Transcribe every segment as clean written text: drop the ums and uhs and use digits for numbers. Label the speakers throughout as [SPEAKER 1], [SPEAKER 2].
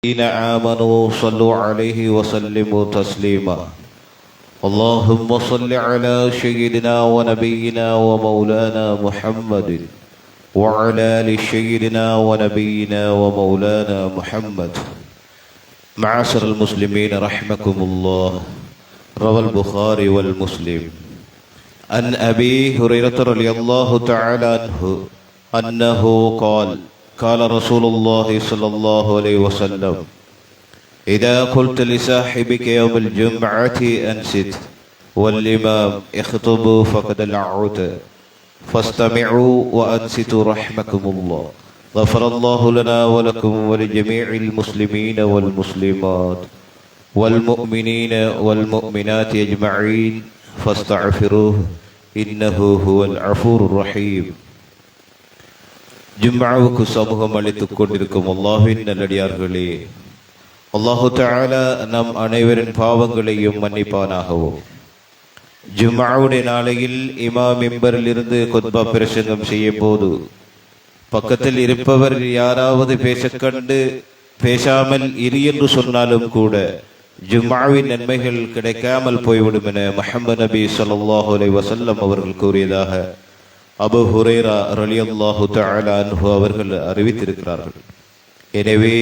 [SPEAKER 1] الذين آمنوا صلوا عليه وسلموا تسليما. اللهم صل على سيدنا ونبينا ومولانا محمد وعلى آل سيدنا ونبينا ومولانا محمد. معاشر المسلمين رحمكم الله. روى البخاري والمسلم عن أبي هريرة رضي الله تعالى عنه أنه قال رسول الله صلى الله عليه وسلم: إذا قلت لصاحبك يوم الجمعة أنصت والإمام يخطب فقد لعوت فاستمعوا وأنصتوا رحمكم الله. غفر الله لنا ولكم ولجميع المسلمين والمسلمات والمؤمنين والمؤمنات أجمعين فاستغفروه إنه هو الغفور الرحيم. ஜும்ஆவுக்கு சமூகம் அளித்துக் கொண்டிருக்கும் அல்லாஹ்வின் நல்லடியார்களே, அல்லாஹு தஆலா நம் அனைவரின் பாவங்களையும் மன்னிப்பானாகவும், ஜும்ஆவுடைய நாளையில் இமாம் மிம்பரில் இருந்து குத்பா பிரசங்கம் செய்யும் போது பக்கத்தில் இருப்பவர் யாராவது பேசக்கண்டு பேசாமல் இரு என்று சொன்னாலும் கூட ஜும்ஆவின் நன்மைகள் கிடைக்காமல் போய்விடும் என முஹம்மது நபி ஸல்லல்லாஹு அலைஹி வஸல்லம் அவர்கள் கூறியதாக அபூ ஹுரைரா ரலியல்லாஹு தஆலா அன்ஹு அவர்கள் அறிவித்திருக்கிறார்கள். எனவே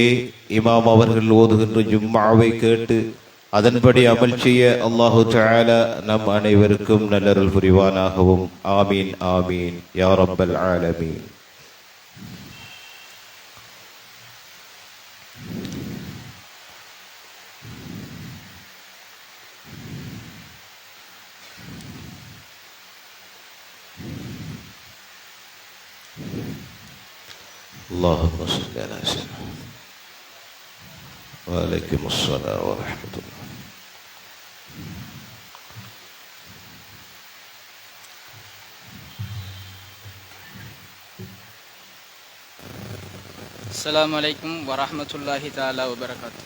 [SPEAKER 1] இமாம் அவர்கள் ஓதுகின்ற ஜும்ஆவை கேட்டு அதன்படி அமல் செய்ய அல்லாஹு தஆலா நம் அனைவருக்கும் நல்லருள் புரிவானாகவும். ஆமீன் ஆமீன் யா ரப்பல் ஆலமீன். اللهم صل على سيدنا وعليكم السلام ورحمة الله.
[SPEAKER 2] السلام عليكم ورحمة الله تعالى وبركاته.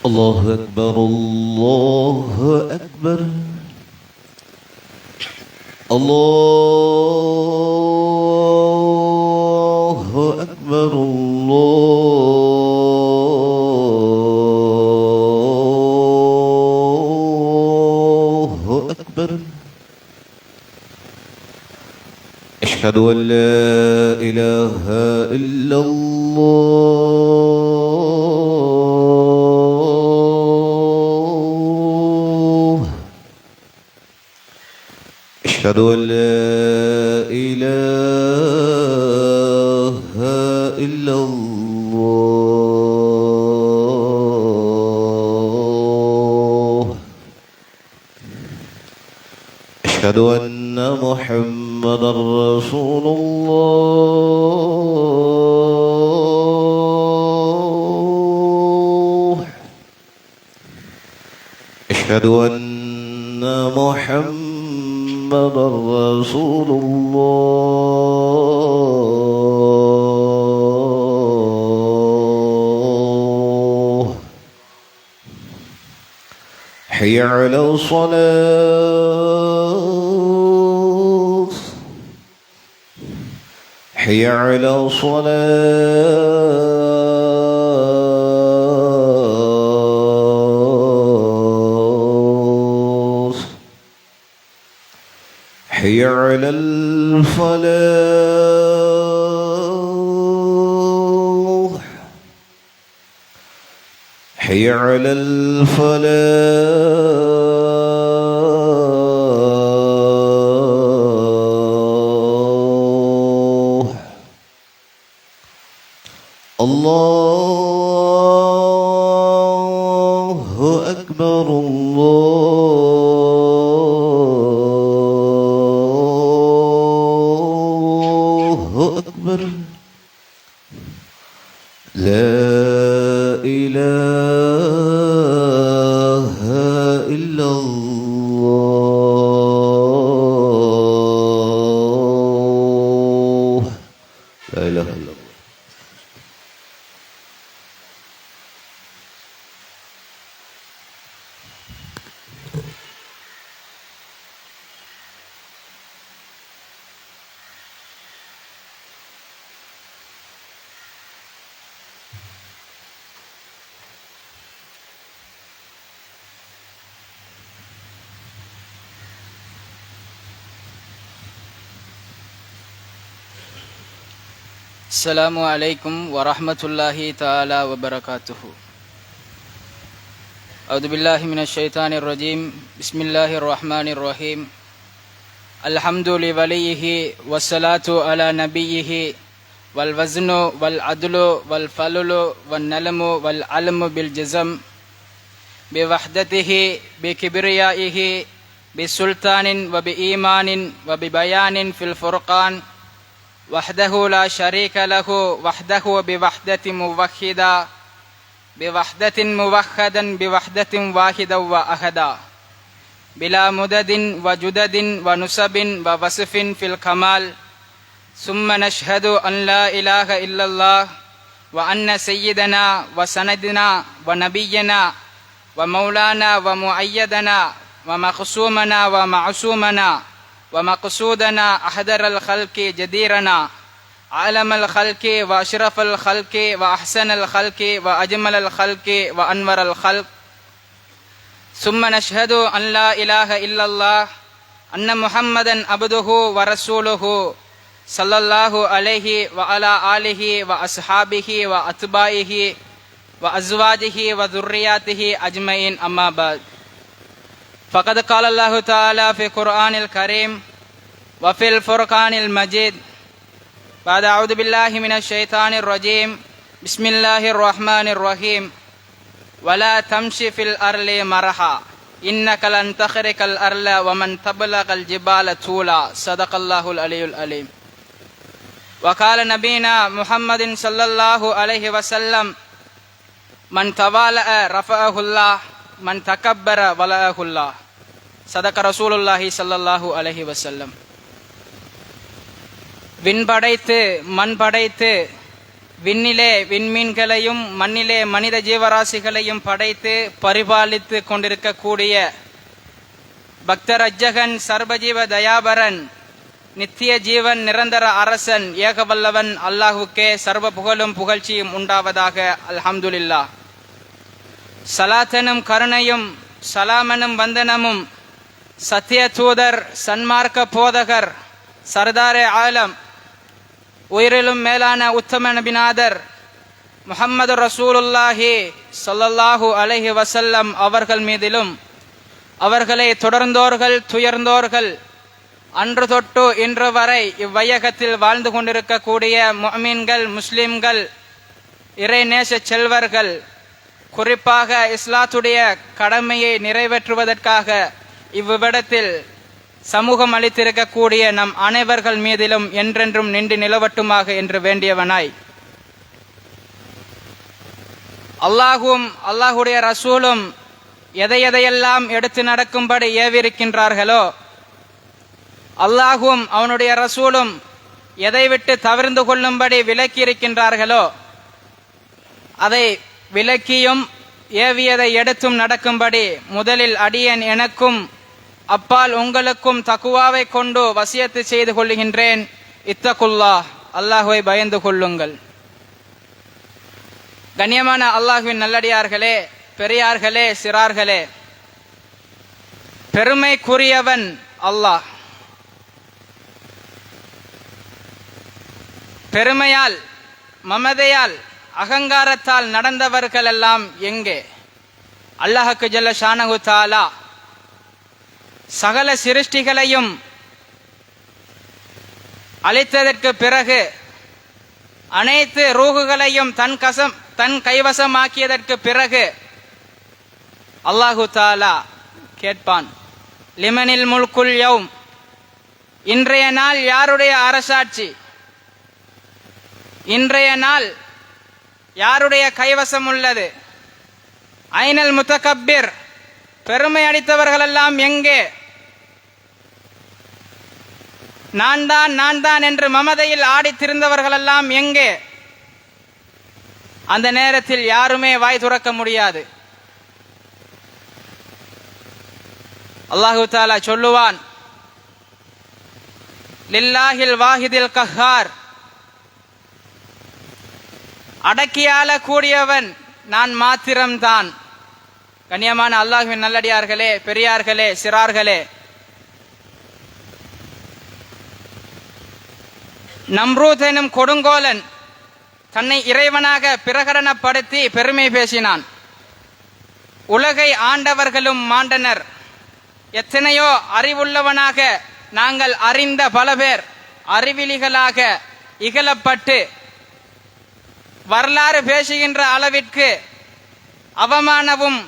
[SPEAKER 1] الله أكبر الله أكبر الله أكبر الله أكبر. أشهد أن لا إله إلا الله. أشهد أن لا إله إلا الله. أشهد أن محمدا رسول الله. أشهد أن محمدا رسول الله. حي على الصلاة حي على الصلاة حي على الفلاح حي على الفلاح. الله أكبر الله أكبر. لا إله إلا الله. لا إله إلا الله.
[SPEAKER 2] அஸ்ஸலாமு அலைக்கும் வரஹ்மத்துல்லாஹி தஆலா வபரகாத்துஹு. அவுது பில்லாஹி மினஷ் ஷைத்தானிர் ரஜீம். பிஸ்மில்லாஹிர் ரஹ்மானிர் ரஹீம். அல்ஹம்து லிவலியிஹி வஸ்ஸலாத்து அலா நபியிஹி வல் வஸ்னு வல் அத்லு வல் ஃபலுலு வன் நலமு வல் அல்மு பில் ஜஸம் பிவஹ்ததிஹி பிகிப்ரியாயிஹி பிசுல்தானின் வபிஈமானின் வபிபயானின் ஃபில் ஃபுர்கான் وحده لا شريك له وحده بوحدة موحدا بوحدة موحدا بوحدة واحدا وأحدا بلا مدد وجدد ونسب ووصف في الكمال ثم نشهد أن لا إله إلا الله وأن سيدنا وسندنا ونبينا ومولانا ومؤيدنا ومخصومنا ومعصومنا ومقصودنا أحضر الخلق جديرنا عالم الخلق وأشرف الخلق وأحسن الخلق وأجمل الخلق وأنور الخلق ثم نشهد أن لا إله إلا الله أن محمدا عبده ورسوله صلى الله عليه وعلى آله وأصحابه وأتباعه وأزواجه وذرياته أجمعين أما بعد فقد قال الله تعالى في القرآن الكريم وفي الفرقان المجيد بعد أعوذ بالله من الشيطان الرجيم بسم الله الرحمن الرحيم ولا تمشي في الأرض مرحا إنك لن تخرق الأرض ومن تبلغ الجبال طولا صدق الله العلي العليم. وقال نبينا محمد صلى الله عليه وسلم من تواضع رفعه الله من تكبر ولاه الله صدق رسول الله صلى الله عليه وسلم. விண் படைத்து மண் படைத்து விண்ணிலே விண்மீன்களையும் மண்ணிலே மனித ஜீவராசிகளையும் படைத்து பரிபாலித்து கொண்டிருக்கக்கூடிய பக்தரஜகன் சர்வஜீவ தயாபரன் நித்திய ஜீவன் நிரந்தர அரசன் ஏகவல்லவன் அல்லாஹுக்கே சர்வ புகழும் புகழ்ச்சியும் உண்டாவதாக. அல்ஹம்துலில்லாஹ். சலாத்தனும் கருணையும் சலாமனும் வந்தனமும் சத்திய தூதர் சன்மார்க்க போதகர் சர்தாரே ஆலம் உயிரிலும் மேலான உத்தம நபிநாதர் முஹம்மது ரசூலுல்லாஹி ஸல்லல்லாஹு அலைஹி வஸல்லம் அவர்கள் மீதிலும் அவர்களை தொடர்ந்தோர்கள் துயர்ந்தோர்கள் அன்று தொட்டு இன்று வரை இவ்வையகத்தில் வாழ்ந்து கொண்டிருக்கக்கூடிய முஃமின்கள் முஸ்லிம்கள் இறை நேச செல்வர்கள் குறிப்பாக இஸ்லாத்துடைய கடமையை நிறைவேற்றுவதற்காக இவ்விடத்தில் சமூகம் அளித்திருக்கக்கூடிய நம் அனைவர்கள் மீதிலும் என்றென்றும் நின்று நிலவட்டுமாக என்று வேண்டியவனாய், அல்லாஹும் அல்லாஹுடைய ரசூலும் எதையெல்லாம் எடுத்து நடக்கும்படி ஏவிருக்கின்றார்களோ, அல்லாஹும் அவனுடைய ரசூலும் எதை விட்டு தவிர்ந்து கொள்ளும்படி விலக்கியிருக்கின்றார்களோ அதை விலக்கியும் ஏவியதை எடுத்தும் நடக்கும்படி முதலில் அடியேன் எனக்கும் அப்பால் உங்களுக்கும் தக்குவாவை கொண்டு வசியத்து செய்து கொள்ளுகின்றேன். இத்தகுல்லாஹ், அல்லாஹுவை பயந்து கொள்ளுங்கள். கண்ணியமான அல்லாஹுவின் நல்லடியார்களே, பெரியார்களே, சிறார்களே, பெருமைக்குரியவன் அல்லாஹ். பெருமையால் மமதையால் அகங்காரத்தால் நடந்தவர்கள் எல்லாம் எங்கே? அல்லாஹுக்கு ஜல்ல ஷானஹு தஆலா சகல சிருஷ்டிகளையும் அளித்ததற்கு பிறகு அனைத்து ரூகுகளையும் தன் கைவசமாக்கியதற்கு பிறகு அல்லாஹு தஆலா கேட்பான், லிமனில் முல்குல் யௌம், இன்றைய நாள் யாருடைய அரசாட்சி? இன்றைய நாள் யாருடைய கைவசம் உள்ளது? ஐனல் முத்தகப்பிர், பெருமை அடித்தவர்கள் எல்லாம் எங்கே? நான் தான் என்று மமதையில் ஆடி திரிந்தவர்கள் எல்லாம் எங்கே? அந்த நேரத்தில் யாருமே வாய் துறக்க முடியாது. அல்லாஹு தஆலா சொல்லுவான், லில்லாஹில் வாஹிதில் கஹ்ஹார், அடக்கியாள கூடியவன் நான் மாத்திரம்தான். கண்ணியமான அல்லாஹ்வின் நல்லடியார்களே, பெரியார்களே, சிறார்களே, நம்ரூத் எனும் கொடுங்கோலன் தன்னை இறைவனாக பிரகடனப்படுத்தி பெருமை பேசினான். உலகை ஆண்டவர்களும் மாண்டனர். எத்தனையோ அறிவுள்ளவனாக நாங்கள் அறிந்த பல பேர் அறிவிலிகளாக இகழப்பட்டு வரலாறு பேசுகின்ற அளவிற்கு அவமானமும்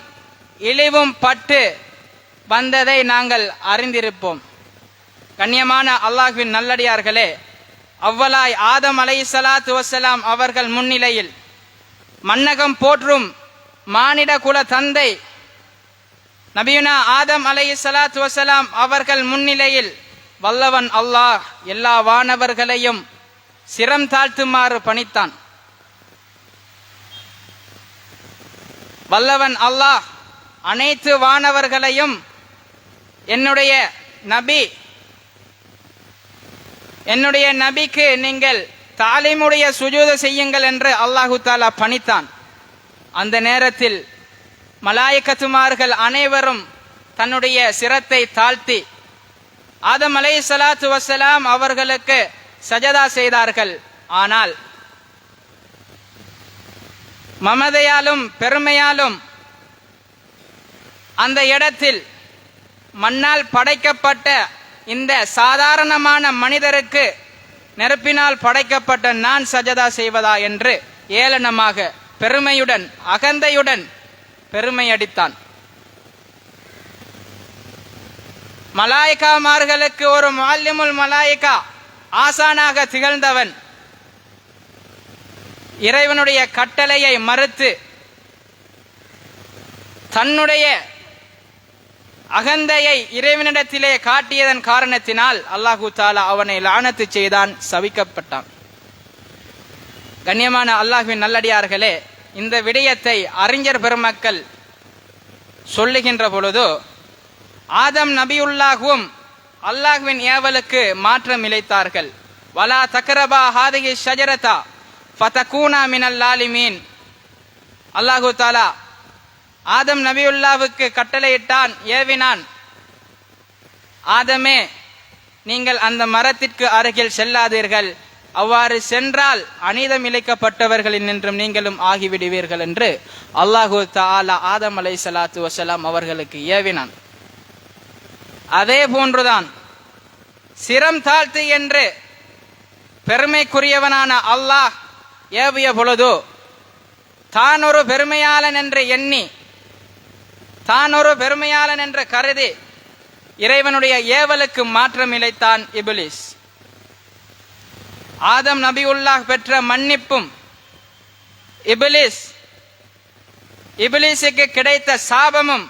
[SPEAKER 2] இழிவும் பட்டு வந்ததை நாங்கள் அறிந்திருப்போம். கண்ணியமான அல்லாஹ்வின் நல்லடியார்களே, அவ்வலாய் ஆதம் அலைஹிஸ்ஸலாத்து வஸ்ஸலாம் அவர்கள் முன்னிலையில் மன்னகம் போற்றும் மானிட குல தந்தை நபியுனா ஆதம் அலைஹிஸ்ஸலாத்து வஸ்ஸலாம் அவர்கள் முன்னிலையில் வல்லவன் அல்லாஹ் எல்லா வானவர்களையும் சிரம் தாழ்த்துமாறு பணித்தான். வல்லவன் அல்லாஹ் அனைத்து வானவர்களையும் என்னுடைய நபிக்கு நீங்கள் தாலிமுடைய சுஜூத செய்யுங்கள் என்று அல்லாஹு தாலா பணித்தான். அந்த நேரத்தில் மலாயிகத்துமார்கள் அனைவரும் தன்னுடைய சிரத்தை தாழ்த்தி ஆதம் அலைஹிஸ்ஸலாத்து வஸ்ஸலாம் அவர்களுக்கு சஜதா செய்தார்கள். ஆனால் மமதையாலும் பெருமையாலும் அந்த இடத்தில் மண்ணால் படைக்கப்பட்ட இந்த சாதாரணமான மனிதருக்கு நெருப்பினால் படைக்கப்பட்ட நான் சஜதா செய்வதா என்று ஏளனமாக பெருமையுடன் அகந்தையுடன் பெருமை அடித்தான். மலாயிகாமார்களுக்கு ஒரு முஅல்லிமுல் மலாயிகா ஆசானாக திகழ்ந்தவன் இறைவனுடைய கட்டளையை மறுத்து தன்னுடைய அகந்தையை இறைவனிடத்திலே காட்டியதன் காரணத்தினால் அல்லாஹு தாலா அவனை லானத்து செய்தான், சபிக்கப்பட்டான். கண்ணியமான அல்லாஹ்வின் நல்லடியார்களே, இந்த விடயத்தை அறிஞர் பெருமக்கள் சொல்லுகின்ற பொழுது ஆதம் நபியுல்லாஹுவும் அல்லாஹ்வின் ஏவலுக்கு மாற்றம் இழைத்தார்கள். வலா தக்ரபா ஹாதிஹி ஷஜரதா ஃபதகூனா மினல் லாலிமீன். அல்லாஹு தாலா ஆதம் நபியுல்லாவுக்கு கட்டளையிட்டான், ஏவினான், ஆதமே நீங்கள் அந்த மரத்திற்கு அருகில் செல்லாதீர்கள், அவ்வாறு சென்றால் அநீதம் இழைக்கப்பட்டவர்களில் நின்றும் நீங்களும் ஆகிவிடுவீர்கள் என்று அல்லாஹு தஆலா ஆதம் அலைஹிஸ்ஸலாத்து வஸ்ஸலாம் அவர்களுக்கு ஏவினான். அதே போன்றுதான் சிரம் தாழ்த்து என்று பெருமைக்குரியவனான அல்லாஹ் ஏவிய பொழுது தான் ஒரு பெருமையாளன் என்று எண்ணி தான் ஒரு பெருமையாளன் என்று கருதி இறைவனுடைய ஏவலுக்கு மாற்றம் இழைத்தான் இப்லீஸ். ஆதம் நபியுல்லாஹ் பெற்ற மன்னிப்பும் இப்லீஸுக்கு கிடைத்த சாபமும்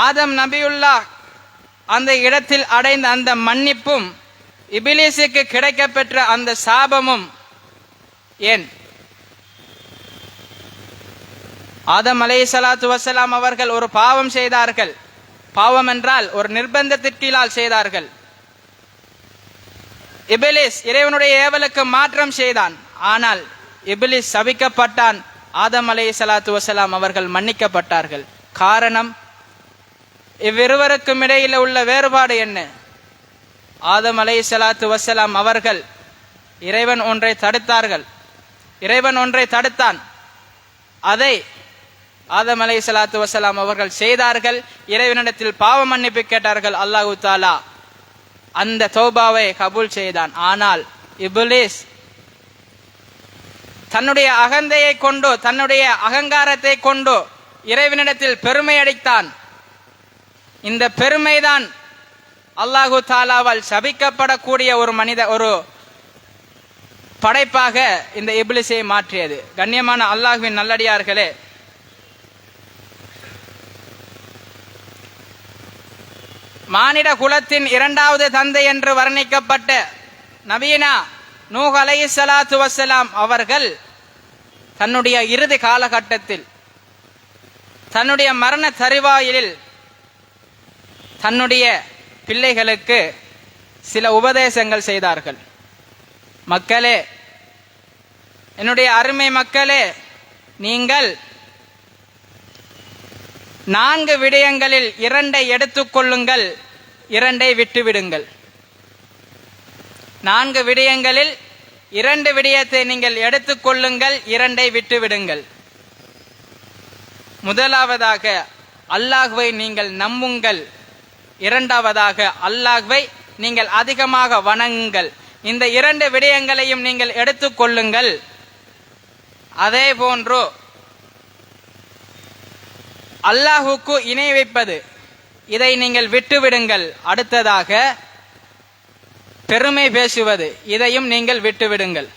[SPEAKER 2] ஆதம் நபியுல்லாஹ் அந்த இடத்தில் அடைந்த அந்த மன்னிப்பும் இப்லீஸுக்கு கிடைக்கப்பெற்ற அந்த சாபமும் ஏன்? ஆதம் அலைஹிஸ்ஸலாத்து வஸ்ஸலாம் அவர்கள் ஒரு பாவம் செய்தார்கள். பாவம் என்றால் ஒரு நிர்பந்தத்திற்கீழால் செய்தார்கள். இப்லீஸ் இறைவனுடைய ஏவலுக்கு மாற்றம் செய்தான். ஆனால் இப்லீஸ் சபிக்கப்பட்டான். ஆதம் அலைஹிஸ்ஸலாத்து வஸ்ஸலாம் அவர்கள் மன்னிக்கப்பட்டார்கள். காரணம், இவ்விருவருக்கும் இடையில உள்ள வேறுபாடு என்ன? ஆதம் அலைஹிஸ்ஸலாத்து வஸ்ஸலாம் அவர்கள் இறைவன் ஒன்றை தடுத்தான். அதை ஆதம் அலைஹிஸ்ஸலாத்து வஸ்ஸலாம் அவர்கள் செய்தார்கள். இறைவனிடத்தில் பாவ மன்னிப்பு கேட்டார்கள். அல்லாஹு தஆலா அந்த தௌபாவை கபூல் செய்தான். ஆனால் இப்லீஸ் தன்னுடைய அகந்தையை கொண்டு, தன்னுடைய அகங்காரத்தை கொண்டு இறைவனிடத்தில் பெருமை அடித்தான். இந்த பெருமைதான் அல்லாஹு தஆலாவால் சபிக்கப்படக்கூடிய ஒரு படைப்பாக இந்த இப்லீஸை மாற்றியது. கண்ணியமான அல்லாஹ்வின் நல்லடியார்களே, மானிட குலத்தின் இரண்டாவது தந்தை என்று வர்ணிக்கப்பட்ட நபியினா நூஹ் அலைஹிஸ்ஸலாத்து வஸ்ஸலாம் அவர்கள் தன்னுடைய இறுதி காலகட்டத்தில் தன்னுடைய மரண தருவாயிலில் தன்னுடைய பிள்ளைகளுக்கு சில உபதேசங்கள் செய்தார்கள். மக்களே, என்னுடைய அருமை மக்களே, நீங்கள் 4 விடயங்களில் 2 எடுத்துக்கொள்ளுங்கள், 2 விட்டுவிடுங்கள். 4 விடயங்களில் 2 விடயத்தை நீங்கள் எடுத்துக்கொள்ளுங்கள், 2ஐ விட்டுவிடுங்கள். முதலாவதாக அல்லாஹ்வை நீங்கள் நம்புங்கள், இரண்டாவதாக அல்லாஹ்வை நீங்கள் அதிகமாக வணங்குங்கள். இந்த 2 விடயங்களையும் நீங்கள் எடுத்துக்கொள்ளுங்கள். அதே போன்று அல்லாஹுக்கு இணை வைப்பது, இதை நீங்கள் விட்டுவிடுங்கள். அடுத்ததாக பெருமை பேசுவது, இதையும் நீங்கள் விட்டுவிடுங்கள்.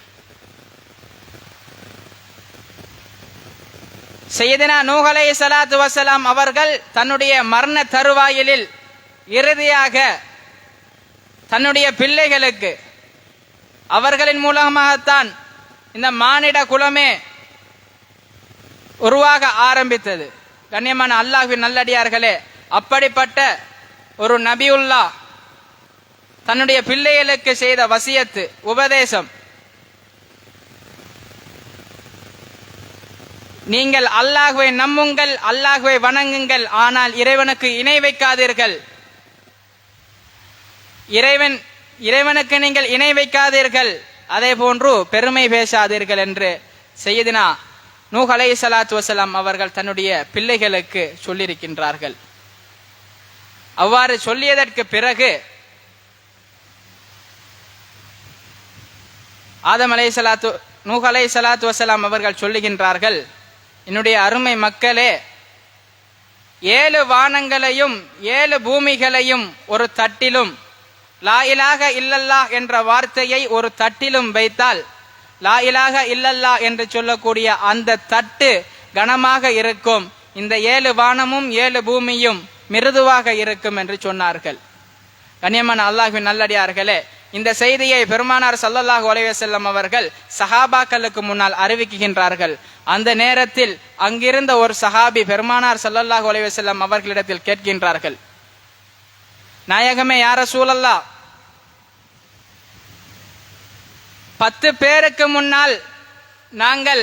[SPEAKER 2] சையதுனா நூஹ் அலைஹிஸ்ஸலாத்து வஸ்ஸலாம் அவர்கள் தன்னுடைய மரண தருவாயிலில் இறுதியாக தன்னுடைய பிள்ளைகளுக்கு, அவர்களின் மூலமாகத்தான் இந்த மானிட குலமே உருவாக ஆரம்பித்தது. கண்ணியமான அல்லாஹ்வின் நல்லடியார்களே, அப்படிப்பட்ட ஒரு நபியுல்லா தன்னுடைய பிள்ளைகளுக்கு செய்த வசியத்து, உபதேசம், நீங்கள் அல்லாஹ்வை நம்புங்கள், அல்லாஹ்வை வணங்குங்கள், ஆனால் இறைவனுக்கு இணை வைக்காதீர்கள். இறைவனுக்கு நீங்கள் இணை வைக்காதீர்கள், அதே போன்று பெருமை பேசாதீர்கள் என்று சையதுனா நூஹ் அலைஹிஸ்ஸலாத்து வஸ்ஸலாம் அவர்கள் தன்னுடைய பிள்ளைகளுக்கு சொல்லியிருக்கின்றார்கள். அவ்வாறு சொல்லியதற்கு பிறகு நூஹ் அலைஹிஸ்ஸலாத்து வஸ்ஸலாம் அவர்கள் சொல்லுகின்றார்கள், என்னுடைய அருமை மக்களே, 7 வானங்களையும் 7 பூமிகளையும் ஒரு தட்டிலும், லா இலாஹ இல்லல்லாஹ் என்ற வார்த்தையை ஒரு தட்டிலும் வைத்தால், லா இலாஹ இல்லல்லாஹ் என்று சொல்லக்கூடிய அந்த தட்டு கனமாக இருக்கும், இந்த 7 வானமும் 7 பூமியும் மிருதுவாக இருக்கும் என்று சொன்னார்கள். கண்ணியமான அல்லாஹ்வின் நல்லடியார்களே, இந்த செய்தியை பெருமானார் ஸல்லல்லாஹு அலைஹி வஸல்லம் அவர்கள் சஹாபாக்களுக்கு முன்னால் அறிவிக்கின்றார்கள். அந்த நேரத்தில் அங்கிருந்த ஒரு சஹாபி பெருமானார் ஸல்லல்லாஹு அலைஹி வஸல்லம் அவர்களிடத்தில் கேட்கின்றார்கள், நாயகமே யா ரசூலல்லாஹ், 10 பேருக்கு முன்னால் நாங்கள்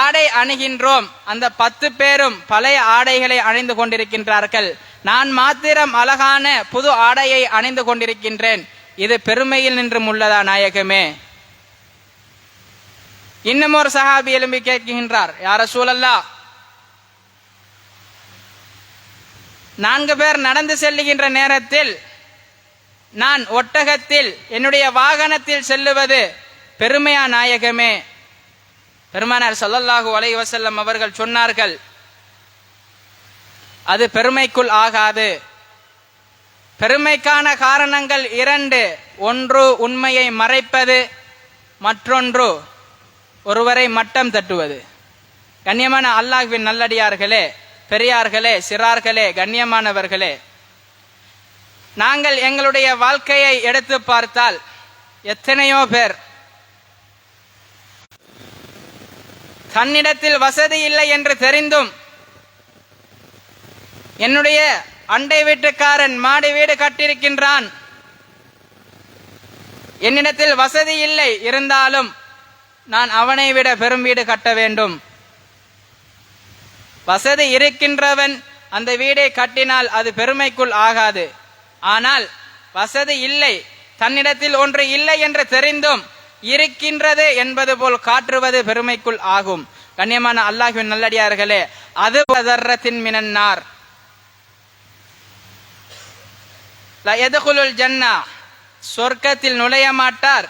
[SPEAKER 2] ஆடை அணிகின்றோம், அந்த 10 பேரும் பழைய ஆடைகளை அணிந்து கொண்டிருக்கின்றார்கள், நான் மாத்திரம் அழகான புது ஆடையை அணிந்து கொண்டிருக்கின்றேன், இது பெருமையில் நின்றும் உள்ளதா நாயகமே? இன்னும் ஒரு சஹாபி எழும்பி கேட்கின்றார், யா ரசூலல்லாஹ், 4 பேர் நடந்து செல்லுகின்ற நேரத்தில் நான் ஒட்டகத்தில் என்னுடைய வாகனத்தில் செல்லுவது பெருமையா நாயகமே? பெருமானார் ஸல்லல்லாஹு அலைஹி வஸல்லம் அவர்கள் சொன்னார்கள், அது பெருமைக்குள் ஆகாது. பெருமைக்கான காரணங்கள் 2, ஒன்று உண்மையை மறைப்பது, மற்றொன்று ஒருவரை மட்டம் தட்டுவது. கண்ணியமான அல்லாஹ்வின் நல்லடியார்களே, பெரியார்களே, சிறார்களே, கண்ணியமானவர்களே, நாங்கள் எங்களுடைய வாழ்க்கையை எடுத்து பார்த்தால் எத்தனையோ பேர் தன்னிடத்தில் வசதி இல்லை என்று தெரிந்தும், என்னுடைய அண்டை வீட்டுக்காரன் மாடி வீடு கட்டியிருக்கின்றான், என்னிடத்தில் வசதி இல்லை, இருந்தாலும் நான் அவனை விட பெரும் வீடு கட்ட வேண்டும். வசதி இருக்கின்றவன் அந்த வீடை கட்டினால் அது பெருமைக்குள் ஆகாது. ஆனால் வசதி இல்லை, தன்னிடத்தில் ஒன்று இல்லை என்று தெரிந்தும் இருக்கின்றது என்பது போல் காட்டுவது பெருமைக்குள் ஆகும். கண்ணியமான அல்லாஹ்வின் நல்லடியார்களே, அது தர்ரத்தின் மினன்னார் லா யதுகுலுல் ஜன்னா, சொர்க்கத்தில் நுழைய மாட்டார்.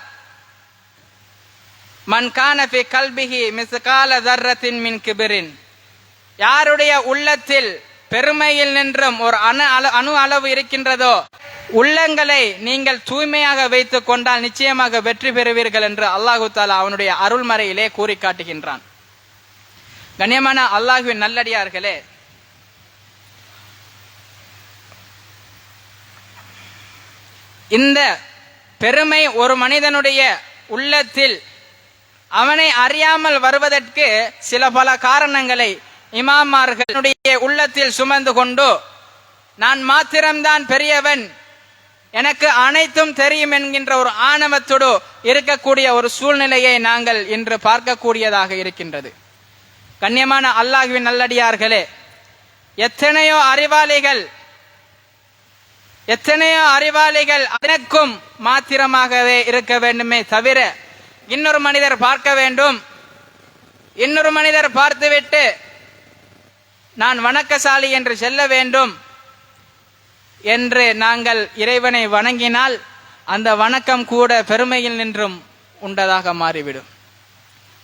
[SPEAKER 2] மன் கான ஃபி கல்பிஹி மிஸ்கால தர்ரத்தின் மின் கிபிரின், யாருடைய உள்ளத்தில் பெருமையில் நின்றும் ஒரு அணு அளவு இருக்கின்றதோ, உள்ளங்களை நீங்கள் தூய்மையாக வைத்துக் கொண்டால் நிச்சயமாக வெற்றி பெறுவீர்கள் என்று அல்லாஹு தஆலா அவனுடைய அருள்மறையிலே கூறி காட்டுகின்றான். கண்ணியமான அல்லாஹ்வின் நல்லடியார்களே, இந்த பெருமை ஒரு மனிதனுடைய உள்ளத்தில் அவனை அறியாமல் வருவதற்கு சில பல காரணங்களை இமாமார்களுடைய உள்ளத்தில் சுமந்து கொண்டு, நான் மாத்திரம்தான் பெரியவன், எனக்கு அனைத்தும் தெரியும் என்கின்ற ஒரு ஆணவத்தோடு இருக்கக்கூடிய ஒரு சூழ்நிலையை நாங்கள் இன்று பார்க்கக்கூடியதாக இருக்கின்றது. கண்ணியமான அல்லாஹ்வின் நல்லடியார்களே, எத்தனையோ அறிவாளிகள் எத்தனையோ அறிவாளிகள் அதற்கும் மாத்திரமாகவே இருக்க வேண்டுமே தவிர இன்னொரு மனிதர் பார்க்க வேண்டும், இன்னொரு மனிதர் பார்த்துவிட்டு நான் வணக்கசாலி என்று செல்ல வேண்டும் என்று நாங்கள் இறைவனை வணங்கினால் அந்த வணக்கம் கூட பெருமையில் நின்றும் உண்டதாக மாறிவிடும்.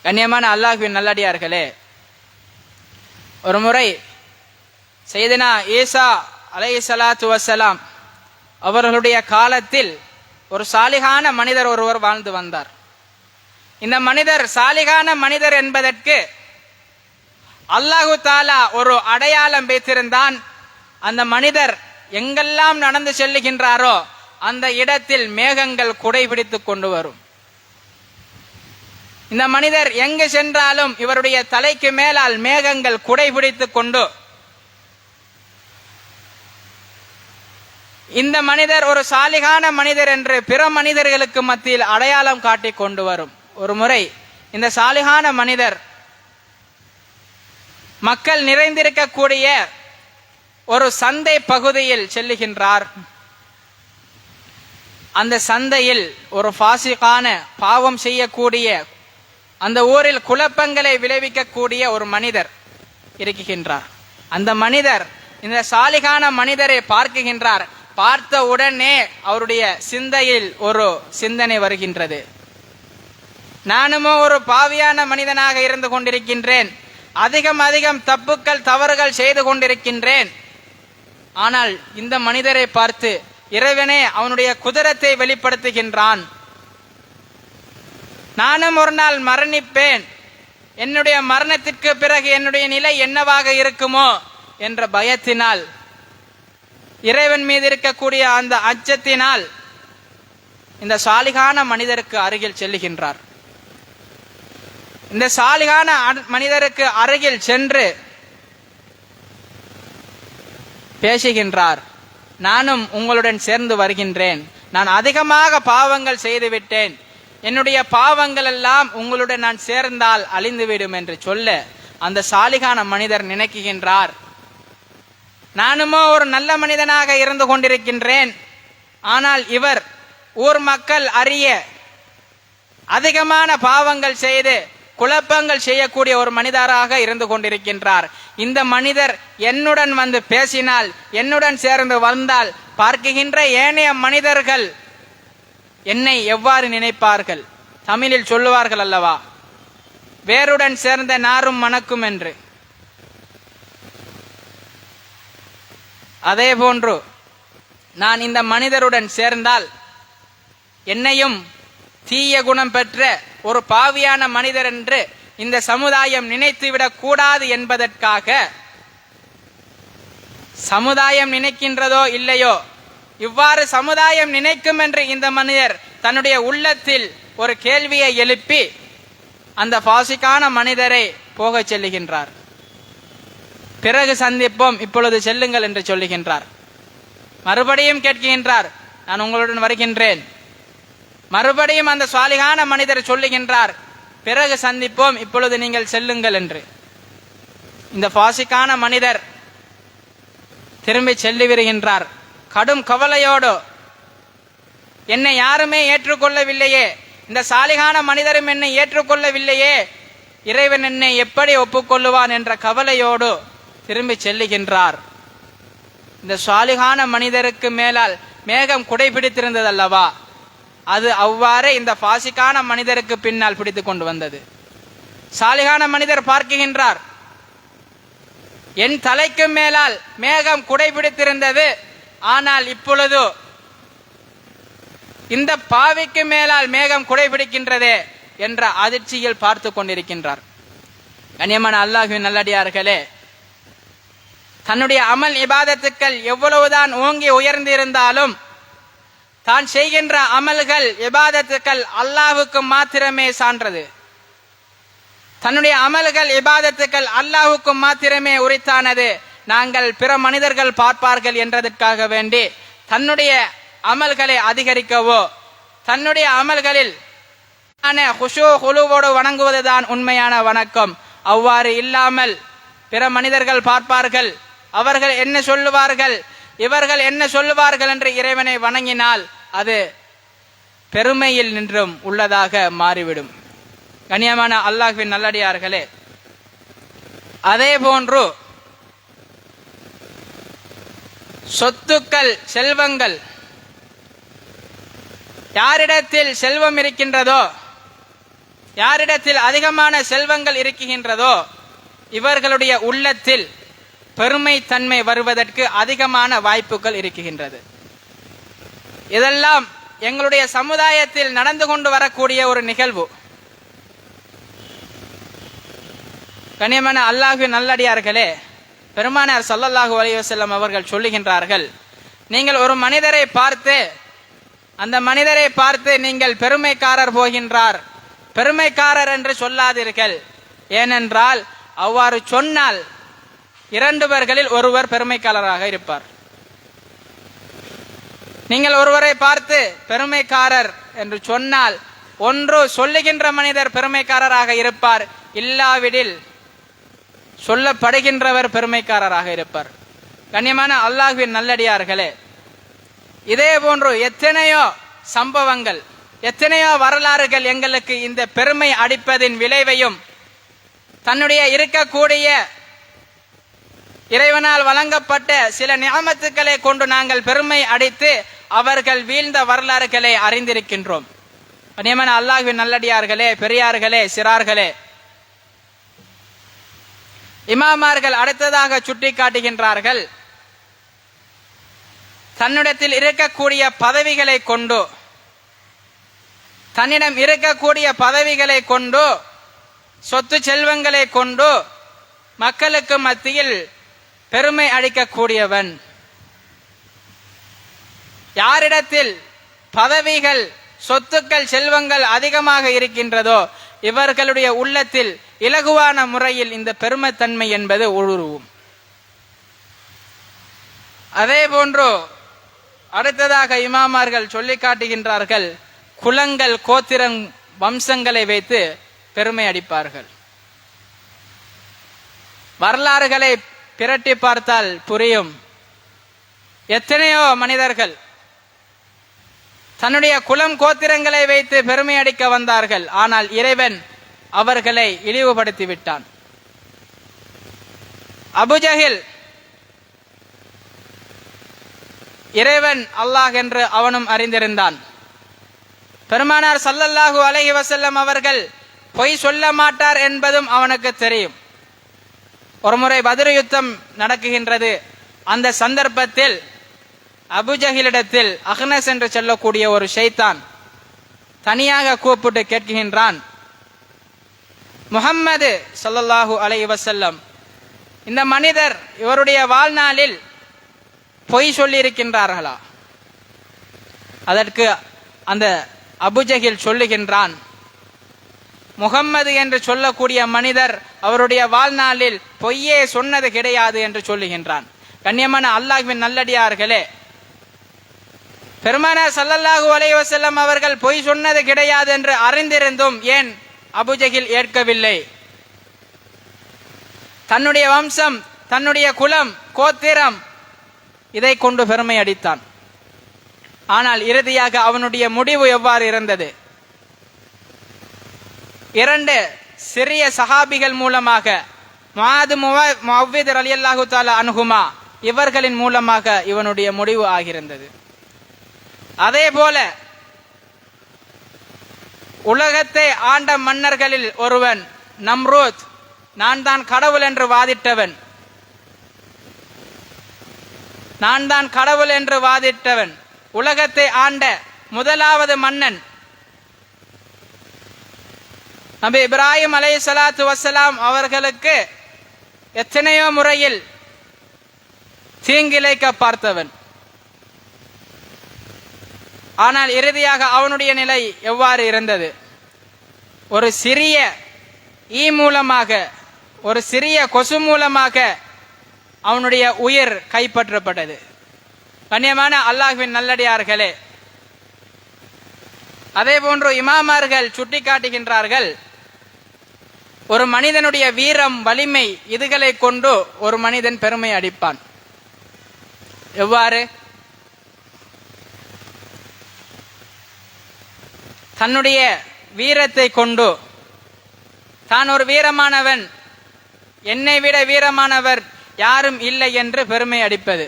[SPEAKER 2] கண்ணியமான அல்லாஹ்வின் நல்லடியார்களே, ஒரு முறை சையதுனா ஈசா அலைஹிஸ்ஸலாத்து வஸ்ஸலாம் அவர்களுடைய காலத்தில் ஒரு சாலிகான மனிதர் ஒருவர் வாழ்ந்து வந்தார். இந்த மனிதர் சாலிகான மனிதர் என்பதற்கு அல்லாஹு தாலா ஒரு அடையாளம் வைத்திருந்தான். அந்த மனிதர் எங்கெல்லாம் நடந்து செல்லுகின்றாரோ அந்த இடத்தில் மேகங்கள் குடை பிடித்துக் கொண்டு வரும். இந்த மனிதர் எங்கு சென்றாலும் இவருடைய தலைக்கு மேலால் மேகங்கள் குடை பிடித்துக் கொண்டு இந்த மனிதர் ஒரு சாலிகான மனிதர் என்று பிற மனிதர்களுக்கு மத்தியில் அடையாளம் காட்டி கொண்டு வரும். ஒரு முறை இந்த சாலிகான மனிதர் மக்கள் நிறைந்திருக்கக்கூடிய ஒரு சந்தை பகுதியில் செல்லுகின்றார். அந்த சந்தையில் ஒரு ஃபாசிகான பாவம் செய்யக்கூடிய, அந்த ஊரில் குழப்பங்களை விளைவிக்கக்கூடிய ஒரு மனிதர் இருக்குகின்றார். அந்த மனிதர் இந்த சாலிகான மனிதரை பார்க்குகின்றார். பார்த்த உடனே அவருடைய சிந்தையில் ஒரு சிந்தனை வருகின்றது. நானுமோ ஒரு பாவியான மனிதனாக இருந்து கொண்டிருக்கின்றேன், அதிகம் தப்புக்கள் தவறுகள் செய்து கொண்டிருக்கின்றேன். ஆனால் இந்த மனிதரை பார்த்து இறைவனே அவனுடைய குதிரத்தை வெளிப்படுத்துகின்றான். நானும் ஒரு நாள் மரணிப்பேன், என்னுடைய மரணத்திற்கு பிறகு என்னுடைய நிலை என்னவாக இருக்குமோ என்ற பயத்தினால், இறைவன் மீது இருக்கக்கூடிய அந்த அச்சத்தினால் இந்த சாலிகான மனிதருக்கு அருகில் செல்லுகின்றார். இந்த சாலிகான மனிதருக்கு அருகில் சென்று பேசுகின்றார். நானும் உங்களுடன் சேர்ந்து வருகின்றேன், நான் அதிகமாக பாவங்கள் செய்துவிட்டேன், என்னுடைய பாவங்கள் எல்லாம் உங்களுடன் நான் சேர்ந்தால் அழிந்துவிடும் என்று சொல்ல அந்த சாலிகான மனிதர் நினைக்குகின்றார், நானுமோ ஒரு நல்ல மனிதனாக இருந்து கொண்டிருக்கின்றேன், ஆனால் இவர் ஊர் மக்கள் அறிய அதிகமான பாவங்கள் செய்து குழப்பங்கள் செய்யக்கூடிய ஒரு மனிதராக இருந்து கொண்டிருக்கின்றார். இந்த மனிதர் என்னுடன் வந்து பேசினால், என்னுடன் சேர்ந்து வந்தால் பார்க்குகின்ற ஏனைய மனிதர்கள் என்னை எவ்வாறு நினைப்பார்கள்? தமிழில் சொல்லுவார்கள் அல்லவா, வேருடன் சேர்ந்த நாரும் மணக்கும் என்று. அதே போன்று நான் இந்த மனிதருடன் சேர்ந்தால் என்னையும் தீய குணம் பெற்ற ஒரு பாவியான மனிதர் என்று இந்த சமுதாயம் நினைத்துவிடக் கூடாது என்பதற்காக, சமுதாயம் நினைக்கின்றதோ இல்லையோ, இவ்வாறு சமுதாயம் நினைக்கும் என்று இந்த மனிதர் தன்னுடைய உள்ளத்தில் ஒரு கேள்வியை எழுப்பி அந்த பாசிக்கான மனிதரை போகச் செல்லுகின்றார். பிறகு சந்திப்போம், இப்பொழுது செல்லுங்கள் என்று சொல்லுகின்றார். மறுபடியும் கேட்கின்றார், நான் உங்களுடன் வருகின்றேன். மறுபடியும் அந்த சாலிகான மனிதர் சொல்லுகின்றார், பிறகு சந்திப்போம், இப்பொழுது நீங்கள் செல்லுங்கள் என்று. இந்த பாசிக்கான மனிதர் திரும்பி செல்லி வருகின்றார். கடும் கவலையோடு, என்னை யாருமே ஏற்றுக்கொள்ளவில்லையே, இந்த சாலிகான மனிதரும் என்னை ஏற்றுக்கொள்ளவில்லையே, இறைவன் என்னை எப்படி ஒப்புக்கொள்ளுவான் என்ற கவலையோடு திரும்பி செல்லுகின்றார். இந்த சாலிகான மனிதருக்கு மேலால் மேகம் குடை பிடித்திருந்தது அல்லவா, அது அவ்வாறே இந்த பாசிக்கான மனிதருக்கு பின்னால் பிடித்து கொண்டு வந்தது. சாலிகான மனிதர் பார்க்குகின்றார், என் தலைக்கு மேலால் மேகம் குடை பிடித்திருந்தது, ஆனால் இப்பொழுது இந்த பாவிக்கு மேலால் மேகம் குடை பிடிக்கின்றதே என்ற அதிர்ச்சியில் பார்த்து கொண்டிருக்கின்றார். கண்ணியமான அல்லாஹ்வின் நல்லடியார்களே, தன்னுடைய அமல் இபாதத்துக்கள் எவ்வளவுதான் ஓங்கி உயர்ந்திருந்தாலும் தான் செய்கின்ற அமல்கள் இபாதத்துக்கள் அல்லாஹ்வுக்கு மாத்திரமே சான்றது. தன்னுடைய அமல்கள் இபாதத்துக்கள் அல்லாஹ்வுக்கு மாத்திரமே உரித்தானது. நாங்கள் பிற மனிதர்கள் பார்ப்பார்கள் என்றதற்காக வேண்டி தன்னுடைய அமல்களை அதிகரிக்கவோ, தன்னுடைய அமல்களில் குஷூ குலுவோடு வணங்குவதுதான் உண்மையான வணக்கம். அவ்வாறு இல்லாமல் பிற மனிதர்கள் பார்ப்பார்கள், அவர்கள் என்ன சொல்லுவார்கள், இவர்கள் என்ன சொல்லுவார்கள் என்று இறைவனை வணங்கினால் அது பெருமையில் நின்றும் உள்ளதாக மாறிவிடும். கண்ணியமான அல்லாஹ்வின் நல்லடியார்களே, அதே போன்று சொத்துக்கள், செல்வங்கள், யாரிடத்தில் செல்வம் இருக்கின்றதோ, யாரிடத்தில் அதிகமான செல்வங்கள் இருக்கின்றதோ இவர்களுடைய உள்ளத்தில் பெருமை தன்மை வருவதற்கு அதிகமான வாய்ப்புகள் இருக்கின்றது. இதெல்லாம் எங்களுடைய சமுதாயத்தில் நடந்து கொண்டு வரக்கூடிய ஒரு நிகழ்வு. கண்ணியமான அல்லாஹ்வின் நல்லடியார்களே, பெருமானார் ஸல்லல்லாஹு அலைஹி வஸல்லம் அவர்கள் சொல்லுகின்றார்கள், நீங்கள் ஒரு மனிதரை பார்த்து அந்த மனிதரை பார்த்து நீங்கள் பெருமைக்காரர் போகின்றார், பெருமைக்காரர் என்று சொல்லாதீர்கள். ஏனென்றால் அவ்வாறு சொன்னால் 2 பேர்களில் ஒருவர் பெருமைக்காரராக இருப்பார். நீங்கள் ஒருவரை பார்த்து பெருமைக்காரர் என்று சொன்னால் ஒன்று சொல்லுகின்ற மனிதர் பெருமைக்காரராக இருப்பார், இல்லாவிடில் சொல்லப்படுகின்றவர் பெருமைக்காரராக இருப்பார். கண்ணியமான அல்லாஹ்வின் நல்லடியார்களே, இதே போன்று எத்தனையோ சம்பவங்கள், எத்தனையோ வரலாறுகள் எங்களுக்கு இந்த பெருமை அடிப்பதின் விளைவையும் தன்னுடைய இருக்கக்கூடிய இறைவனால் வழங்கப்பட்ட சில நியமத்துக்களை கொண்டு நாங்கள் பெருமை அடித்து அவர்கள் வீழ்ந்த வரலாறுகளை அறிந்திருக்கின்றோம். கண்ணியமான அல்லாஹ்வின் நல்லடியார்களே, பெரியார்களே, சிறார்களே, இமாமார்கள் அடுத்ததாக சுட்டி காட்டுகின்றார்கள், தன்னிடத்தில் இருக்கக்கூடிய பதவிகளை கொண்டு, தன்னிடம் இருக்கக்கூடிய பதவிகளை கொண்டு, சொத்து செல்வங்களை கொண்டு மக்களுக்கு மத்தியில் பெருமை அளிக்கக்கூடியவன். யாரிடத்தில் பதவிகள், சொத்துக்கள், செல்வங்கள் அதிகமாக இருக்கின்றதோ இவர்களுடைய உள்ளத்தில் இலகுவான முறையில் இந்த பெருமைத்தன்மை என்பது ஊடுருவும். அதே போன்று அடுத்ததாக இமாமார்கள் சொல்லி காட்டுகின்றார்கள், குலங்கள், கோத்திரம், வம்சங்களை வைத்து பெருமை அடிப்பார்கள். வரலாறுகளை பிரட்டி பார்த்தால் புரியும். எத்தனையோ மனிதர்கள் தன்னுடைய குலம், கோத்திரங்களை வைத்து பெருமை அடிக்க வந்தார்கள். ஆனால் இறைவன் அவர்களை இழிவுபடுத்தி விட்டான். அபூஜஹில் இறைவன் அல்லாஹ் என்று அவனும் அறிந்திருந்தான். பெருமானார் ஸல்லல்லாஹு அலைஹி வஸல்லம் அவர்கள் பொய் சொல்ல மாட்டார் என்பதும் அவனுக்கு தெரியும். ஒருமுறை பத்ர் யுத்தம் நடக்குகின்றது. அந்த சந்தர்ப்பத்தில் அபூஜஹிலிடத்தில் அஹ்னஸ் என்று சொல்லக்கூடிய ஒரு ஷைத்தான் தனியாக கூப்பிட்டு கேட்கின்றான், முஹம்மது ஸல்லல்லாஹு அலைஹி வஸல்லம், இந்த மனிதர் இவருடைய வாழ்நாளில் பொய் சொல்லி இருக்கின்றார்களா? அதற்கு அந்த அபூஜஹில் சொல்லுகின்றான், முஹம்மது என்று சொல்லக்கூடிய மனிதர் அவருடைய வாழ்நாளில் பொய்யே சொன்னது கிடையாது என்று சொல்லுகின்றான். கண்ணியமான அல்லாஹ்வின் நல்லடியார்களே, பெருமானார் ஸல்லல்லாஹு அலைஹி வஸல்லம் அவர்கள் பொய் சொன்னது கிடையாது என்று அறிந்திருந்தும் ஏன் அபூஜஹில் ஏற்கவில்லை? தன்னுடைய வம்சம், தன்னுடைய குலம், கோத்திரம், இதை கொண்டு பெருமை அடித்தான். ஆனால் இறுதியாக அவனுடைய முடிவு எவ்வாறு இருந்தது? 2 சிறிய சஹாபிகள் மூலமாக, முஆது, முஅவ்வித் ரலியல்லாஹு தஆலா அன்ஹுமா, இவர்களின் மூலமாக இவனுடைய முடிவு ஆகியிருந்தது. அதே போல உலகத்தை ஆண்ட மன்னர்களில் ஒருவன் நம்ரூத், நான் தான் கடவுள் என்று வாதிட்டவன், நான் தான் கடவுள் என்று வாதிட்டவன், உலகத்தை ஆண்ட முதலாவது மன்னன் நபி இப்ராஹிம் அலைஹிஸ்ஸலாத்து வஸ்ஸலாம் அவர்களுக்கு எத்தனையோ முறையில் தீங்கிழைக்க பார்த்தவன். ஆனால் இறுதியாக அவனுடைய நிலை எவ்வாறு இருந்தது? ஒரு சிறிய ஈ மூலமாக, ஒரு சிறிய கொசு மூலமாக அவனுடைய உயிர் கைப்பற்றப்பட்டது. கண்ணியமான அல்லாஹ்வின் நல்லடியார்களே, அதே போன்று இமாமார்கள் சுட்டி காட்டுகின்றார்கள், ஒரு மனிதனுடைய வீரம், வலிமை, இதுகளை கொண்டு ஒரு மனிதன் பெருமை அடிப்பான். எவ்வாறு? தன்னுடைய வீரத்தை கொண்டு தான் ஒரு வீரமானவன், என்னை விட வீரமானவர் யாரும் இல்லை என்று பெருமை அடிப்பது.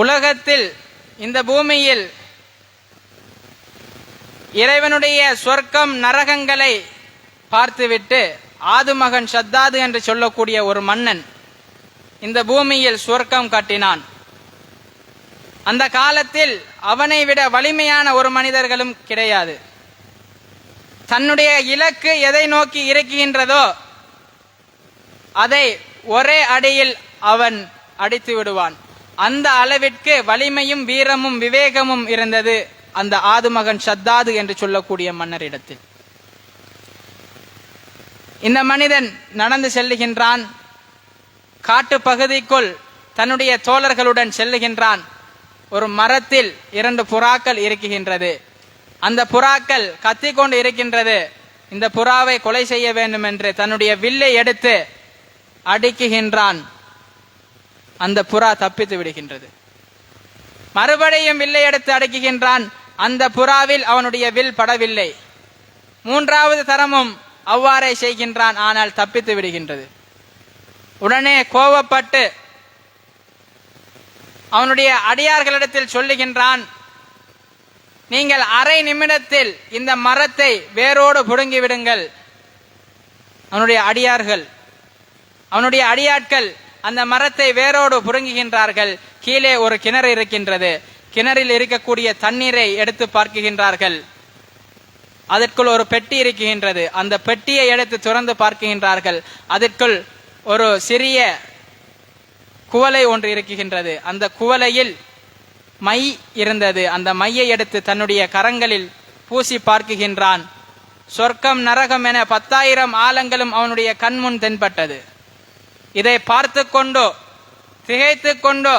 [SPEAKER 2] உலகத்தில் இந்த பூமியில் இறைவனுடைய சொர்க்கம் நரகங்களை பார்த்துவிட்டு ஆதுமகன் ஷத்தாது என்று சொல்லக்கூடிய ஒரு மன்னன் இந்த பூமியில் சொர்க்கம் கட்டினான். அந்த காலத்தில் அவனை விட வலிமையான ஒரு மனிதர்களும் கிடையாது. தன்னுடைய இலக்கு எதை நோக்கி இருக்குகின்றதோ அதை ஒரே அடியில் அவன் அடித்து விடுவான். அந்த அளவிற்கு வலிமையும் வீரமும் விவேகமும் இருந்தது அந்த ஆதுமகன் ஷத்தாது என்று சொல்லக்கூடிய மன்னரிடத்தில். இந்த மனிதன் நடந்து செல்லுகின்றான். காட்டு பகுதிக்குள் தன்னுடைய தோழர்களுடன் செல்லுகின்றான். ஒரு மரத்தில் 2 புறாக்கள் இருக்குகின்றது. அந்த புறாக்கள் கத்திக்கொண்டு இருக்கின்றது. இந்த புறாவை கொலை செய்ய வேண்டும் என்று தன்னுடைய வில்லை எடுத்து அடிக்குகின்றான். அந்த புறா தப்பித்து விடுகின்றது. மறுபடியும் வில்லை எடுத்து அடிக்குகின்றான். அந்த புறாவில் அவனுடைய வில் படவில்லை. 3வது தரமும் அவ்வாறே செய்கின்றான். ஆனால் தப்பித்து விடுகின்றது. உடனே கோபப்பட்டு அவனுடைய அடியார்களிடத்தில் சொல்லுகின்றான், நீங்கள் அரை நிமிடத்தில் இந்த மரத்தை வேரோடு புடுங்கி விடுங்கள். அவனுடைய அடியாட்கள் அந்த மரத்தை வேரோடு புடுங்குகின்றார்கள். கீழே ஒரு கிணறு இருக்கின்றது. கிணறில் இருக்கக்கூடிய தண்ணீரை எடுத்து பார்க்குகின்றார்கள். அதற்குள் ஒரு பெட்டி இருக்குகின்றது. அந்த பெட்டியை எடுத்து திறந்து பார்க்குகின்றார்கள். அதற்குள் ஒரு சிறிய குவளை ஒன்று இருக்குகின்றது. அந்த குவளையில் மை இருந்தது. அந்த மையை எடுத்து தன்னுடைய கரங்களில் பூசி பார்க்குகின்றான். சொர்க்கம் நரகம் என 10,000 ஆலங்களும் அவனுடைய கண்முன் தென்பட்டது. இதை பார்த்து கொண்டோ திகைத்து கொண்டோ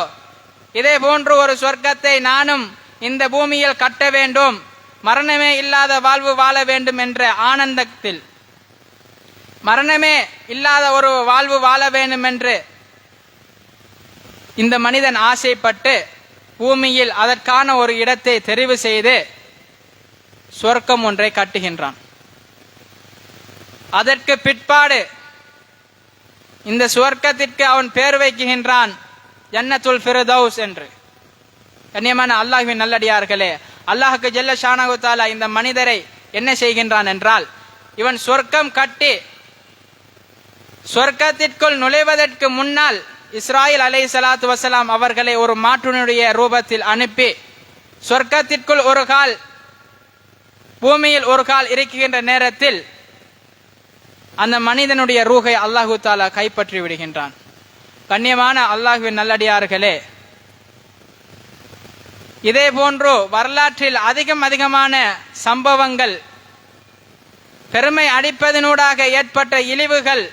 [SPEAKER 2] இதே போன்று ஒரு சொர்க்கத்தை நானும் இந்த பூமியில் கட்ட வேண்டும், மரணமே இல்லாத வாழ்வு வாழ வேண்டும் என்ற ஆனந்தத்தில், மரணமே இல்லாத ஒரு வாழ்வு வாழ வேண்டும் என்று இந்த மனிதன் ஆசைப்பட்டு பூமியில் அதற்கான ஒரு இடத்தை தெரிவு செய்து சொர்க்கம் ஒன்றை கட்டுகின்றான். அதற்கு பிற்பாடு இந்த சுவர்க்கத்திற்கு அவன் பேர் வைக்குகின்றான் ஜன்னத்துல் ஃபிர்தௌஸ் என்று. கண்ணியமான அல்லாஹ்வின் நல்லடியார்களே, அல்லாஹ்வுக்கு ஜல்ல ஷானஹு தஆலா இந்த மனிதரை என்ன செய்கின்றான் என்றால், இவன் சொர்க்கம் கட்டி சொர்க்கத்திற்குள் நுழைவதற்கு முன்னால் இஸ்ராயில் அலைஹிஸ்ஸலாத்து வஸலாம் அவர்களை ஒரு மாட்டுனுடைய ரூபத்தில் அனுப்பி சொர்க்கத்திற்குள் ஒரு கால் பூமியில் ஒரு கால் இருக்குகின்ற நேரத்தில் அந்த மனிதனுடைய ரூஹை அல்லாஹு தஆலா கைப்பற்றி விடுகின்றான். கண்ணியமான அல்லாஹ்வின் நல்லடியார்களே, இதே போன்று வரலாற்றில் அதிகமான சம்பவங்கள், பெருமை அடிப்பதனூடாக ஏற்பட்ட இழிவுகள்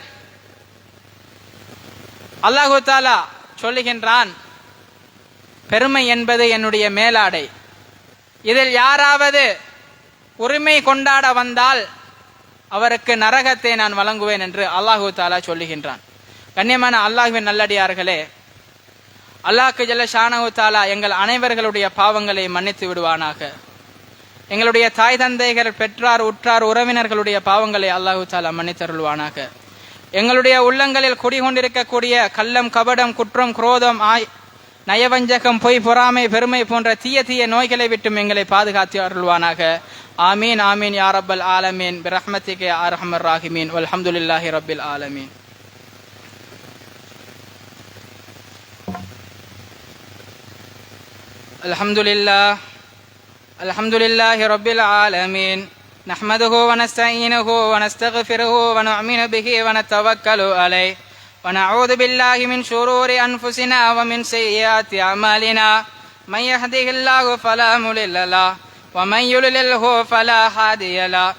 [SPEAKER 2] அல்லாஹு தஆலா சொல்லுகின்றான், பெருமை என்பது என்னுடைய மேலாடை. இதில் யாராவது உரிமை கொண்டாட வந்தால் அவருக்கு நரகத்தை நான் வழங்குவேன் என்று அல்லாஹு தஆலா சொல்லுகின்றான். கண்ணியமான அல்லாஹ்வின் நல்லடியார்களே, அல்லாஹ்வுக்கு ஜல்ல ஷானஹு தஆலா எங்கள் அனைவர்களுடைய பாவங்களை மன்னித்து விடுவானாக. எங்களுடைய தாய் தந்தைகள், பெற்றார், உற்றார், உறவினர்களுடைய பாவங்களை அல்லாஹு தஆலா மன்னித்தருள்வானாக. எங்களுடைய உள்ளங்களில் குடிகொண்டிருக்கக்கூடிய கள்ளம், கபடம், குற்றம், குரோதம், நயவஞ்சகம், பொய், பொறாமை, பெருமை போன்ற தீய நோய்களை விட்டும் எங்களை பாதுகாத்து அருள்வானாக. ஆமீன் ஆமீன் யா ரப்பல் ஆலமீன் பிரஹ்மதிக யா அர்ஹமர் ராஹிமீன் வல்ஹம்துலில்லாஹி ரப்பில் ஆலமீன். அல்ஹம்துலில்லாஹி ரப்பில் ஆலமீன். نحمده ونستعينه ونستغفره ونؤمن به ونتوكل عليه ونعوذ بالله من شرور أنفسنا ومن سيئات أعمالنا من يهده الله فلا مضل له ومن يضلله فلا هادي له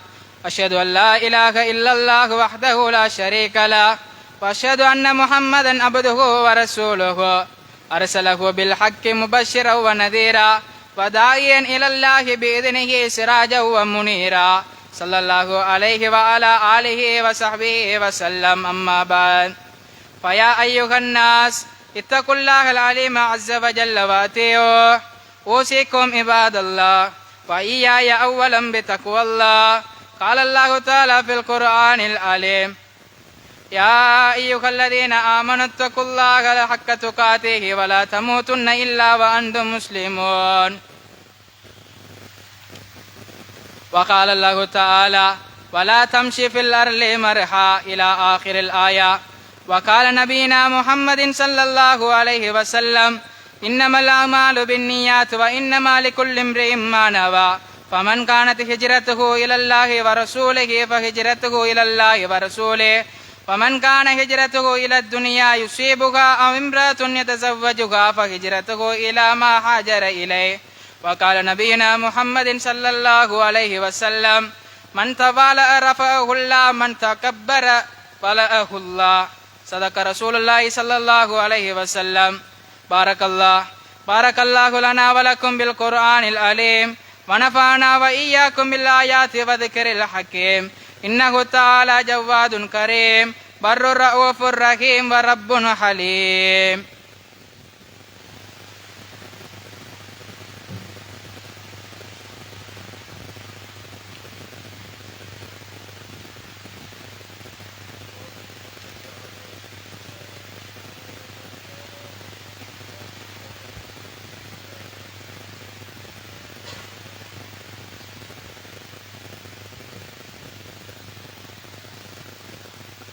[SPEAKER 2] أشهد أن لا إله إلا الله وحده لا شريك له وأشهد أن محمدا عبده ورسوله أرسله بالحق مبشرا ونذيرا وداعيا إلى الله بإذنه سراجا ومنيرا صلى الله عليه وعلى آله وصحبه وسلم أما بعد فيا أيها الناس اتقوا الله العليم عز وجل وأطيعوه أوصيكم عباد الله وإياي أولا بتقوى الله قال الله تعالى في القرآن العليم يا أيها الذين آمنوا اتقوا الله حق تقاته ولا تموتن إلا وأنتم مسلمون وقال الله تعالى ولا تمشي في الأرض مرحا إلى آخر الآية وقال نبينا محمد صلى الله عليه وسلم إنما الأعمال بالنيات وإنما لكل امرئ ما نوى فمن كانت هجرته إلى الله ورسوله فهجرته إلى الله ورسوله ومن كان هجرته إلى الدنيا يصيبها أو امرأة يتزوجها فهجرته إلى ما هاجر إليه وقال نبينا محمد صلى الله عليه وسلم من تواضع رفعه الله من تكبر وضعه الله صدق رسول الله صلى الله عليه وسلم بارك الله لنا ولكم بالقرآن العليم ونفعنا وإياكم بالآيات وذكر الحكيم إنه تعالى جواد كريم بر رؤوف رحيم ورب حليم.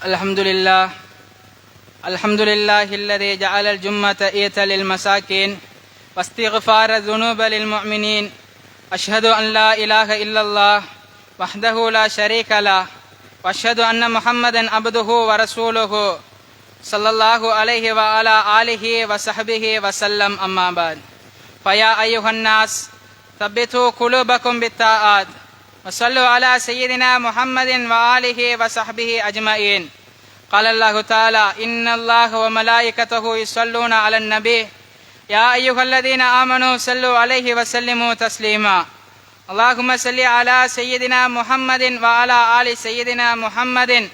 [SPEAKER 2] الحمد لله الذي جعل الجمعة عيدا للمساكين واستغفار الذنوب للمؤمنين. أشهد أن لا إله إلا الله وحده لا شريك له وأشهد أن محمدا عبده ورسوله صلى الله عليه وعلى آله وصحبه وسلم أما بعد فيا أيها الناس ثبتوا قلوبكم بالطاعات وصلوا على سيدنا محمد وآله وصحبه أجمعين. قال الله تعالى إن الله وملائكته يصلون على النبي يا أيها الذين آمنوا صلوا عليه وسلموا تسليما. اللهم صل على سيدنا محمد وعلى آل سيدنا محمد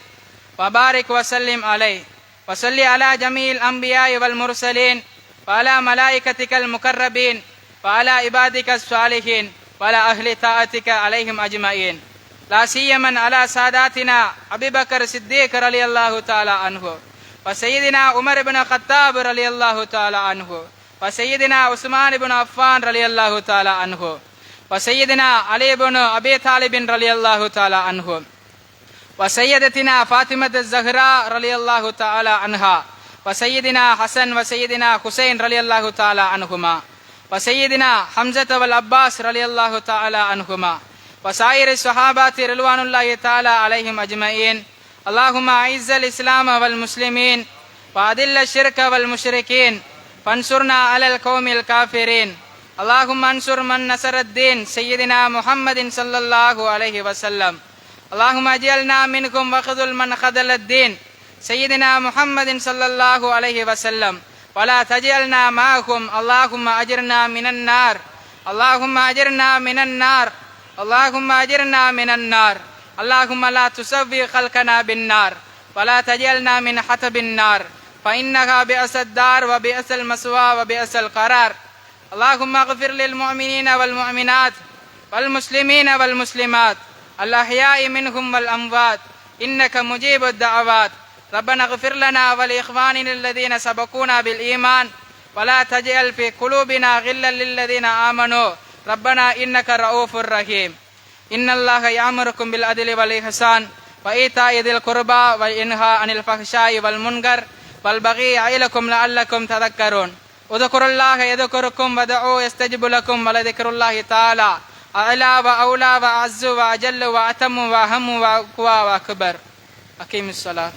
[SPEAKER 2] وبارك وسلم عليه وصل على جميع الأنبياء والمرسلين وعلى ملائكتك المقربين وعلى عبادك الصالحين وعلى أهل طاعتك عليهم أجمعين لا سيما على ساداتنا أبي بكر الصديق رضي الله تعالى عنه وسيدنا عمر بن الخطاب رضي الله تعالى عنه وسيدنا عثمان بن عفان رضي الله تعالى عنه وسيدنا علي بن أبي طالب رضي الله تعالى عنه وسيدتنا فاطمة الزهراء رضي الله تعالى عنها وسيدنا حسن وسيدنا حسين رضي الله تعالى عنهما وسيدنا حمزة والعباس رضي الله تعالى عنهما وسائر الصحابة رضوان الله تعالى عليهم أجمعين. اللهم أعز الإسلام والمسلمين وأذل الشرك والمشركين فانصرنا على القوم الكافرين. اللهم انصر من نصر الدين سيدنا محمد صلى الله عليه وسلم. اللهم اجعلنا منكم وخذل من خذل الدين سيدنا محمد صلى الله عليه وسلم ولا تجعلنا معهم. اللهم أجرنا من النار اللهم أجرنا من النار اللهم أجرنا من النار. اللهم لا تسوي خلقنا بالنار ولا تجعلنا من حطب النار فإنها بئس الدار وبئس المثوى وبئس القرار. اللهم اغفر للمؤمنين والمؤمنات والمسلمين والمسلمات الأحياء منهم والأموات إنك مجيب الدعوات. ربنا اغفر لنا ولإخواننا الذين سبقونا بالإيمان ولا تجعل في قلوبنا غلا للذين آمنوا ربنا إنك رؤوف رحيم. إن الله يأمركم بالعدل والإحسان وإيتاء ذي القربى وينهى عن الفحشاء والمنكر والبغي يعظكم لعلكم تذكرون. اذكروا الله يذكركم ودعوه يستجب لكم ولذكر الله تعالى أعلى وأولى وأعز وأجل وأتم وأهم وأقوى وأكبر. أقيموا الصلاة.